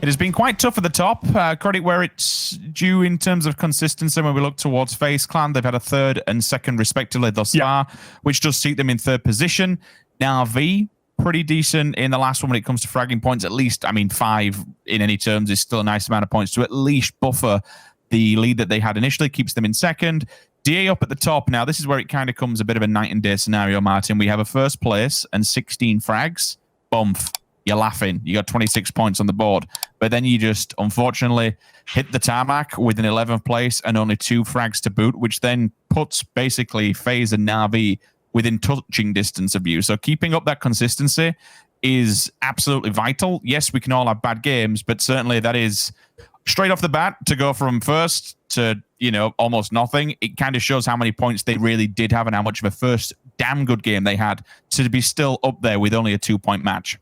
It has been quite tough at the top. Credit where it's due in terms of consistency. When we look towards FaZe Clan, they've had a third and second respectively thus far, which does seat them in third position. Na'Vi, pretty decent in the last one when it comes to fragging points. At least, I mean, 5 in any terms is still a nice amount of points to at least buffer the lead that they had initially, keeps them in second. DA up at the top. Now, this is where it kind of comes a bit of a night and day scenario, Martin. We have a first place and 16 frags. Bump. You're laughing. You got 26 points on the board. But then you just, unfortunately, hit the tarmac with an 11th place and only 2 frags to boot, which then puts basically FaZe and Na'Vi within touching distance of you. So keeping up that consistency is absolutely vital. Yes, we can all have bad games, but certainly that is straight off the bat to go from first to, you know, almost nothing. It kind of shows how many points they really did have and how much of a first damn good game they had to be still up there with only a 2-point match.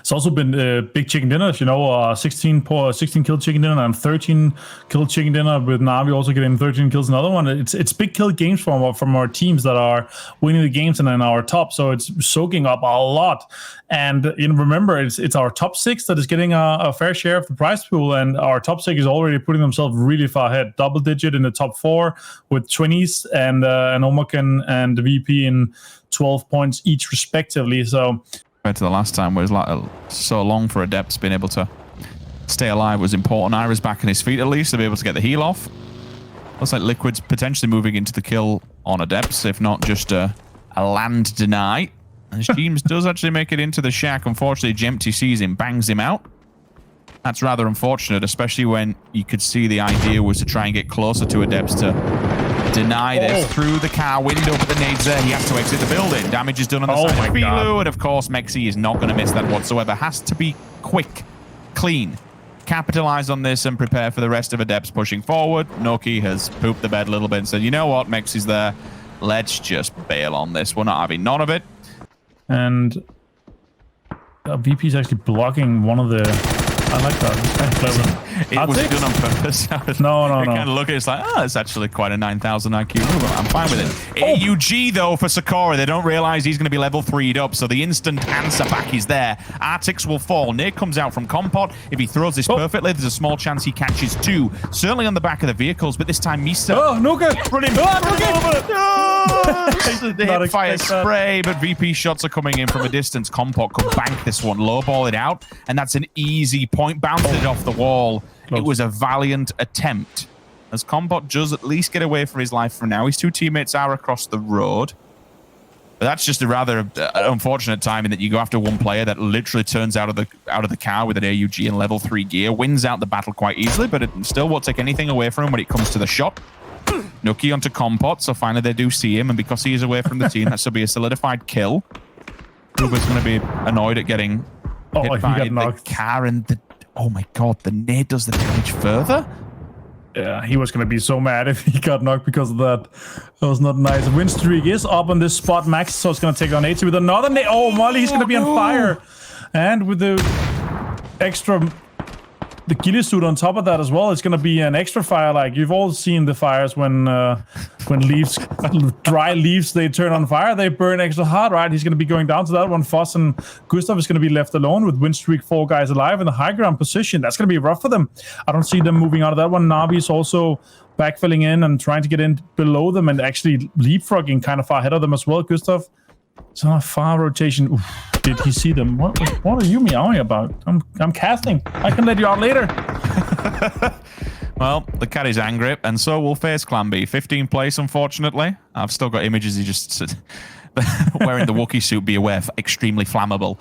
It's also been big chicken dinners, you know, 16 kill chicken dinner and 13 kill chicken dinner with Na'Vi also getting 13 kills. Another one. It's big kill games from our teams that are winning the games and in our top. So it's soaking up a lot. And you know, remember, it's our top 6 that is getting a fair share of the prize pool, and our top 6 is already putting themselves really far ahead, double digit in the top 4 with 20s, and Omakan and the VP in 12 points each respectively. So. To the last time, where it was like so long for Adepts being able to stay alive was important. Ira's back on his feet at least to be able to get the heal off. Looks like Liquid's potentially moving into the kill on Adepts, if not just a land deny. And James does actually make it into the shack. Unfortunately, Jempty sees him, bangs him out. That's rather unfortunate, especially when you could see the idea was to try and get closer to Adepts to deny this through the car window, but the nade's there. He has to exit the building. Damage is done on the side of Filu, and of course, Mexi is not going to miss that whatsoever. Has to be quick, clean, capitalize on this, and prepare for the rest of Adepts pushing forward. Noki has pooped the bed a little bit and said, you know what, Mexi's there. Let's just bail on this. We're not having none of it. And VP's actually blocking one of the... I like that. It's kind of clever. It was done on purpose. No. Kind of look at it, it's like, it's actually quite a 9,000 IQ move. I'm fine with it. AUG, though, for Sakura. They don't realize he's going to be level 3'd up, so the instant answer back is there. Artix will fall. Nick comes out from Compot. If he throws this perfectly, there's a small chance he catches 2. Certainly on the back of the vehicles, but this time Misa... Oh, no good! Run him over! The hip fire spray, but VP shots are coming in from a distance. Compot could bank this one, lowball it out, and that's an easy point. Bounced it off the wall. It was a valiant attempt. As Compot does at least get away from his life for now. His 2 teammates are across the road. But that's just a rather unfortunate timing that you go after one player that literally turns out of the car with an AUG and level 3 gear, wins out the battle quite easily, but it still won't take anything away from him when it comes to the shot. Nuki onto Compot, so finally they do see him, and because he is away from the team, that should be a solidified kill. Ruber's going to be annoyed at getting hit by the car, and the... Oh my god, the nade does the damage further? Yeah, he was going to be so mad if he got knocked because of that. That was not nice. Win streak is up on this spot. Max, so it's going to take on 80 with another nade. Oh, Molly, he's going to be on fire. And with the extra... The ghillie suit on top of that as well, it's going to be an extra fire. Like, you've all seen the fires when leaves, dry leaves, they turn on fire, they burn extra hard, right? He's going to be going down to that one. Foss and Gustav is going to be left alone with win streak 4 guys alive in the high ground position. That's going to be rough for them. I don't see them moving out of that one. Na'Vi is also backfilling in and trying to get in below them and actually leapfrogging kind of far ahead of them as well. Gustav, it's on a far rotation. Oof. Did he see them? What are you meowing about? I'm casting. I can let you out later. Well, the cat is angry, and so will FaZe Clan be. 15th place, unfortunately. I've still got images. He just wearing the Wookiee suit, be aware, extremely flammable.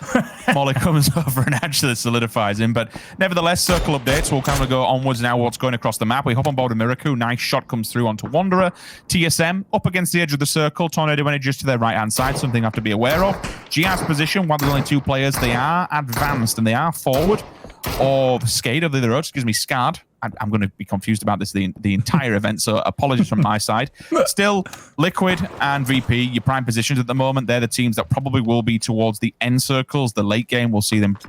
Molly comes over and actually solidifies him. But nevertheless, circle updates. We'll kind of go onwards now. What's going across the map? We hop on board a Miraku. Nice shot comes through onto Wanderer. TSM up against the edge of the circle. Tornado Energy to their right-hand side. Something I have to be aware of. GR's position, while there's only 2 players, they are advanced and they are forward. Or Skade of the other road, excuse me, Scarred. I'm going to be confused about this the entire event, so apologies from my side. Still, Liquid and VP, your prime positions at the moment, they're the teams that probably will be towards the end circles. The late game, we'll see them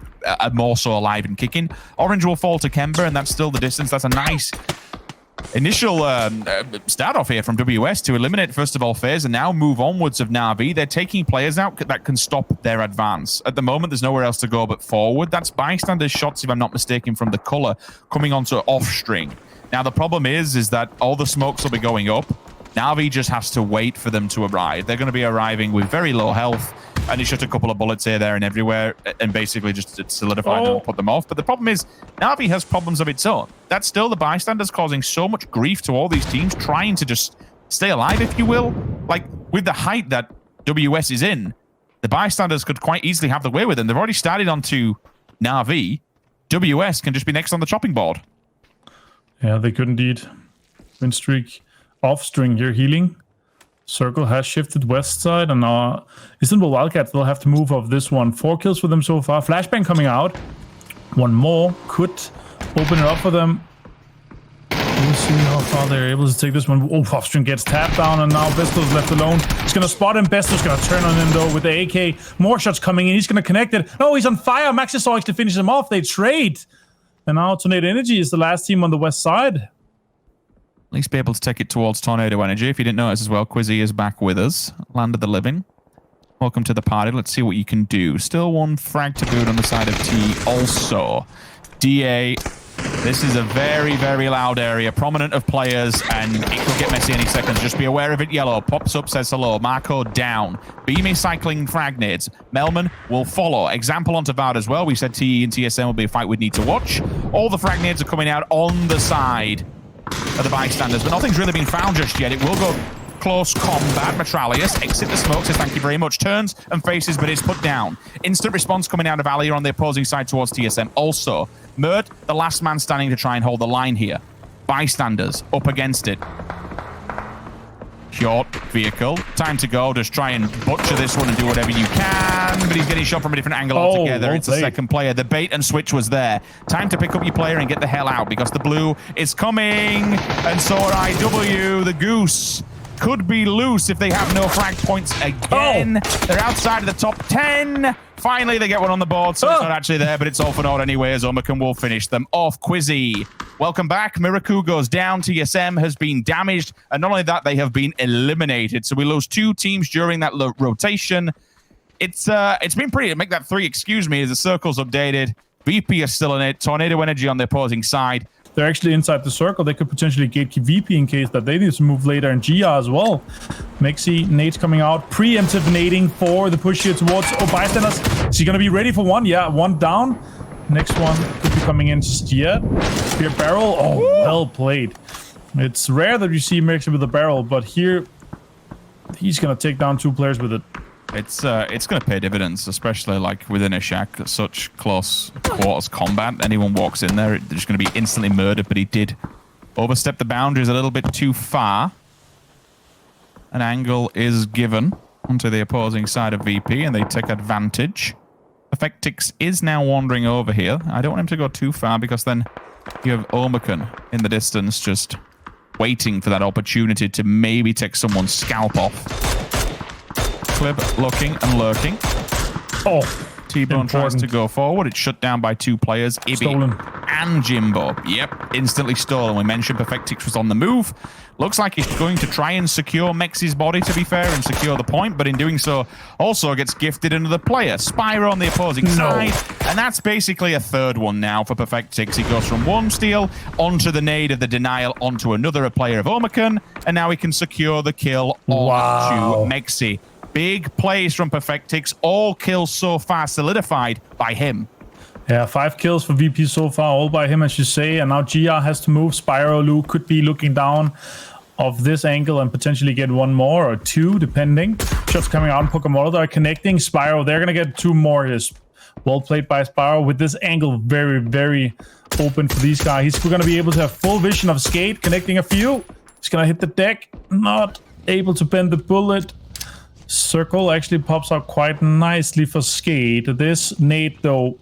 more so alive and kicking. Orange will fall to Kemba, and that's still the distance. That's a nice initial start off here from WS to eliminate first of all FaZe and now move onwards of Na'Vi. They're taking players out that can stop their advance. At the moment, there's nowhere else to go but forward. That's Bystander's shots, if I'm not mistaken, from the color coming onto off string. Now, the problem is that all the smokes will be going up. Na'Vi just has to wait for them to arrive. They're going to be arriving with very low health, and it's just a couple of bullets here, there, and everywhere, and basically just solidify them and put them off. But the problem is, Na'Vi has problems of its own. That's still the Bystanders causing so much grief to all these teams, trying to just stay alive, if you will. Like, with the height that WS is in, the Bystanders could quite easily have the way with them. They've already started onto Na'Vi. WS can just be next on the chopping board. Yeah, they could indeed. Win streak. Off string here, healing. Circle has shifted west side, and Istanbul Wildcats, they'll have to move off this one. 4 kills for them so far. Flashbang coming out. One more could open it up for them. We'll see how far they're able to take this one. Oh, off string gets tapped down, and now Besto's left alone. He's going to spot him. Besto's going to turn on him, though, with the AK. More shots coming in. He's going to connect it. No, he's on fire. Maxisoix to finish him off. They trade. And now Tornado Energy is the last team on the west side. At least be able to take it towards Tornado Energy. If you didn't notice as well, Quizzy is back with us. Land of the Living. Welcome to the party. Let's see what you can do. Still one frag to boot on the side of T. Also, DA. This is a very, very loud area. Prominent of players, and it could get messy any second. Just be aware of it. Yellow pops up, says hello. Marco down. Beamy cycling frag nades. Melman will follow. Example onto Vard as well. We said TE and TSM will be a fight we'd need to watch. All the frag nades are coming out on the side of the Bystanders, but nothing's really been found just yet. It will go close combat. Metralius exit the smoke, says thank you very much. Turns and faces, but is put down. Instant response coming out of Alia on the opposing side towards TSM. Also, Mert, the last man standing to try and hold the line here. Bystanders up against it. Short vehicle. Time to go. Just try and butcher this one and do whatever you can. But he's getting shot from a different angle altogether. It's the second player. The bait and switch was there. Time to pick up your player and get the hell out because the blue is coming. And so are IW. The goose could be loose if they have no frag points again. They're outside of the top 10. Finally, they get one on the board, so it's not actually there, but it's all for naught anyway, as Omakan will finish them off. Quizzy, welcome back. Miraku goes down. TSM has been damaged, and not only that, they have been eliminated. So we lose 2 teams during that rotation. It's been pretty. Make that 3, excuse me, as the circle's updated. VP is still in it. Tornado Energy on the opposing side. They're actually inside the circle. They could potentially gatekeep VP in case that they need to move later, and Gia as well. Mexi, nades coming out. Preemptive nading for the push here towards Bystanders. Is he going to be ready for one? Yeah, one down. Next one could be coming in just yet. Here, barrel. Oh, well played. It's rare that you see Mexi with a barrel, but here he's going to take down 2 players with it. It's going to pay dividends, especially like within a shack, such close quarters combat. Anyone walks in there, they're just going to be instantly murdered. But he did overstep the boundaries a little bit too far. An angle is given onto the opposing side of VP, and they take advantage. Effectix is now wandering over here. I don't want him to go too far because then you have Omakan in the distance, just waiting for that opportunity to maybe take someone's scalp off. Clip looking and lurking. T-Bone tries to go forward. It's shut down by 2 players, Ibi and Jimbo. Yep, instantly stolen. We mentioned Perfectix was on the move. Looks like he's going to try and secure Mexi's body, to be fair, and secure the point, but in doing so, also gets gifted another player. Spyro on the opposing side, and that's basically a 3rd one now for Perfectix. He goes from 1 steal onto the nade of the denial onto another player of Omakan, and now he can secure the kill onto Mexi. Big plays from Perfectix. All kills so far solidified by him. Yeah, 5 kills for VP so far, all by him, as you say. And now GR has to move. Spyro Lu could be looking down of this angle and potentially get 1 more or 2, depending. Shots coming out. Pokemon are connecting. Spyro, they're going to get 2 more. Is well played by Spyro with this angle very, very open for these guys. He's going to be able to have full vision of Skate, connecting a few. He's going to hit the deck. Not able to bend the bullet. Circle actually pops out quite nicely for Skate. This nade, though,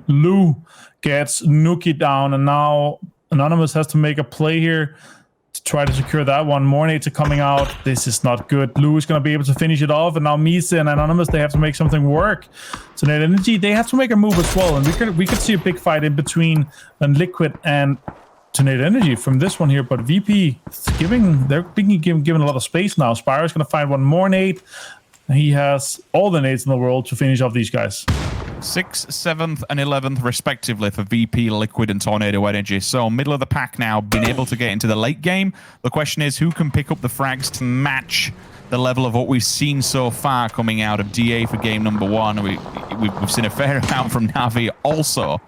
Lou gets Nuki down, and now Anonymous has to make a play here to try to secure that one. More nades are coming out. This is not good. Lou is going to be able to finish it off, and now Misa and Anonymous, they have to make something work. So Net Energy, they have to make a move as well, and we could see a big fight in between Liquid and Tornado Energy from this one here, but VP they're being given a lot of space now. Spyro's going to find one more nade. He has all the nades in the world to finish off these guys. 6th, 7th, and 11th, respectively, for VP, Liquid, and Tornado Energy. So, middle of the pack now, being able to get into the late game. The question is, who can pick up the frags to match the level of what we've seen so far coming out of DA for game number 1? We've seen a fair amount from Navi also.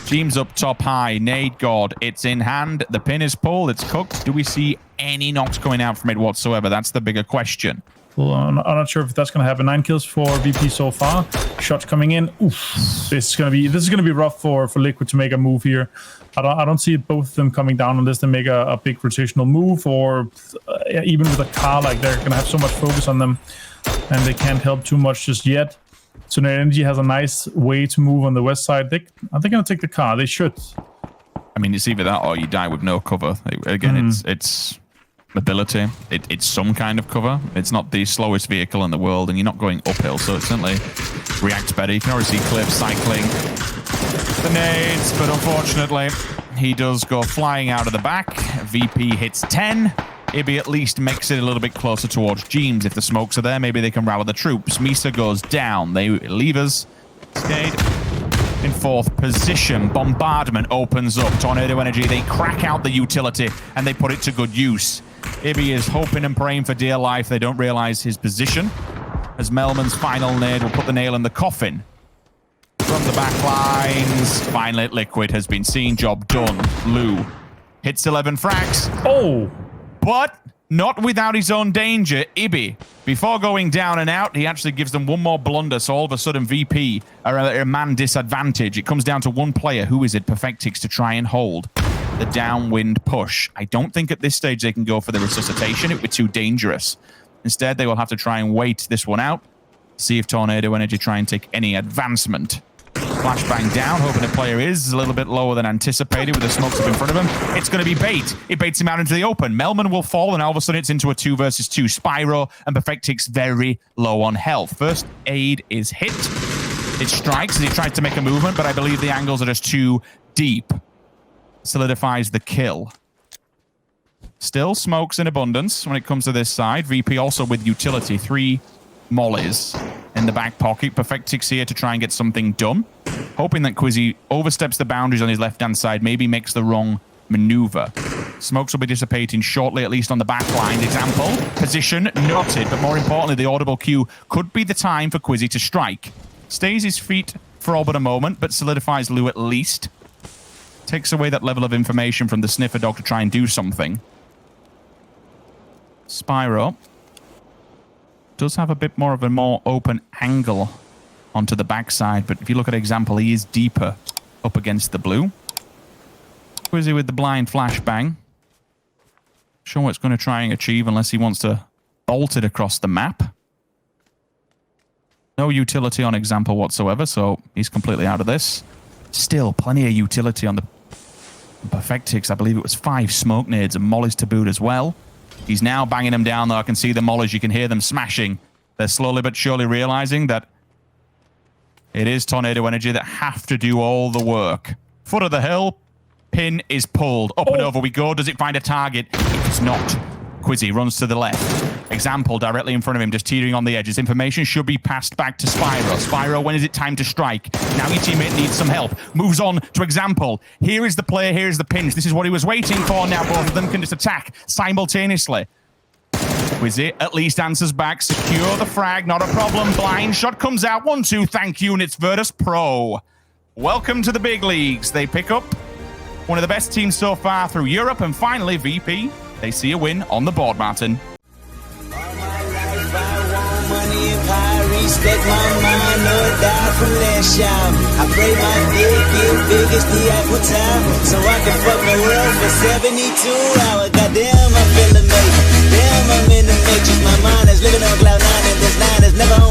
Team's up top high. Nade God, it's in hand. The pin is pulled. It's cooked. Do we see any knocks coming out from it whatsoever? That's the bigger question. Well, I'm not sure if that's going to happen. 9 kills for VP so far. Shots coming in. Oof. This is going to be rough for Liquid to make a move here. I don't see both of them coming down unless they make a big rotational move, or even with a car, like they're going to have so much focus on them and they can't help too much just yet. So Energy has a nice way to move on the west side. Are they going to take the car? They should. I mean, it's either that or you die with no cover. Again, it's mobility. It's some kind of cover. It's not the slowest vehicle in the world, and you're not going uphill, so it certainly reacts better. You can already see Cliff cycling the nades, but unfortunately, he does go flying out of the back. VP hits 10. Ibby at least makes it a little bit closer towards James. If the smokes are there, maybe they can rally the troops. Misa goes down. They leave us. Stayed in 4th position. Bombardment opens up. Tornado Energy, they crack out the utility and they put it to good use. Ibby is hoping and praying for dear life. They don't realize his position, as Melman's final nade will put the nail in the coffin. From the back lines, finally Liquid has been seen. Job done. Lou hits 11 frags. Oh! But not without his own danger. Ibby, before going down and out, he actually gives them one more blunder, so all of a sudden VP are at a man disadvantage. It comes down to one player. Who is it? Perfectix to try and hold the downwind push. I don't think at this stage they can go for the resuscitation. It would be too dangerous. Instead, they will have to try and wait this one out, see if Tornado Energy try and take any advancement. Flashbang down, hoping the player is a little bit lower than anticipated with the smokes up in front of him. It's going to be bait. It baits him out into the open. Melman will fall, and all of a sudden it's into a 2 versus 2. Spyro and Perfectix very low on health. First aid is hit. It strikes as he tries to make a movement, but I believe the angles are just too deep. Solidifies the kill. Still smokes in abundance when it comes to this side. VP also with utility. 3 mollies in the back pocket. Perfectix here to try and get something done. Hoping that Quizzy oversteps the boundaries on his left-hand side, maybe makes the wrong maneuver. Smokes will be dissipating shortly, at least on the back line. Example, position noted, but more importantly, the audible cue could be the time for Quizzy to strike. Stays his feet for all but a moment, but solidifies Lou at least. Takes away that level of information from the sniffer dog to try and do something. Spyro does have a bit more of a more open angle onto the backside, but if you look at example, he is deeper up against the blue. Quizzy with the blind flashbang. Sure what it's going to try and achieve unless he wants to bolt it across the map. No utility on example whatsoever, so he's completely out of this. Still, plenty of utility on the Perfectix. I believe it was 5 smoke nades and mollies to boot as well. He's now banging them down, though. I can see the mollies. You can hear them smashing. They're slowly but surely realizing that it is Tornado Energy that have to do all the work. Foot of the hill. Pin is pulled. Up and over we go. Does it find a target? It does not. Quizzy runs to the left. Example directly in front of him, just teetering on the edges. Information should be passed back to Spyro. Spyro, when is it time to strike? Now your teammate needs some help. Moves on to Example. Here is the player, here is the pinch. This is what he was waiting for. Now both of them can just attack simultaneously. Quizzy at least answers back. Secure the frag, not a problem. Blind shot comes out. 1-2, thank you, and it's Virtus.pro. Welcome to the big leagues. They pick up one of the best teams so far through Europe, and finally, VP, they see a win on the board, Martin. Respect my mind, no doubt from last y'all. I pray my dick get big as the Apple Tower, so I can fuck the world for 72 hours. Goddamn, I feel amazing. Damn, I'm in the matrix. My mind is living on cloud 9, and this 9 is never on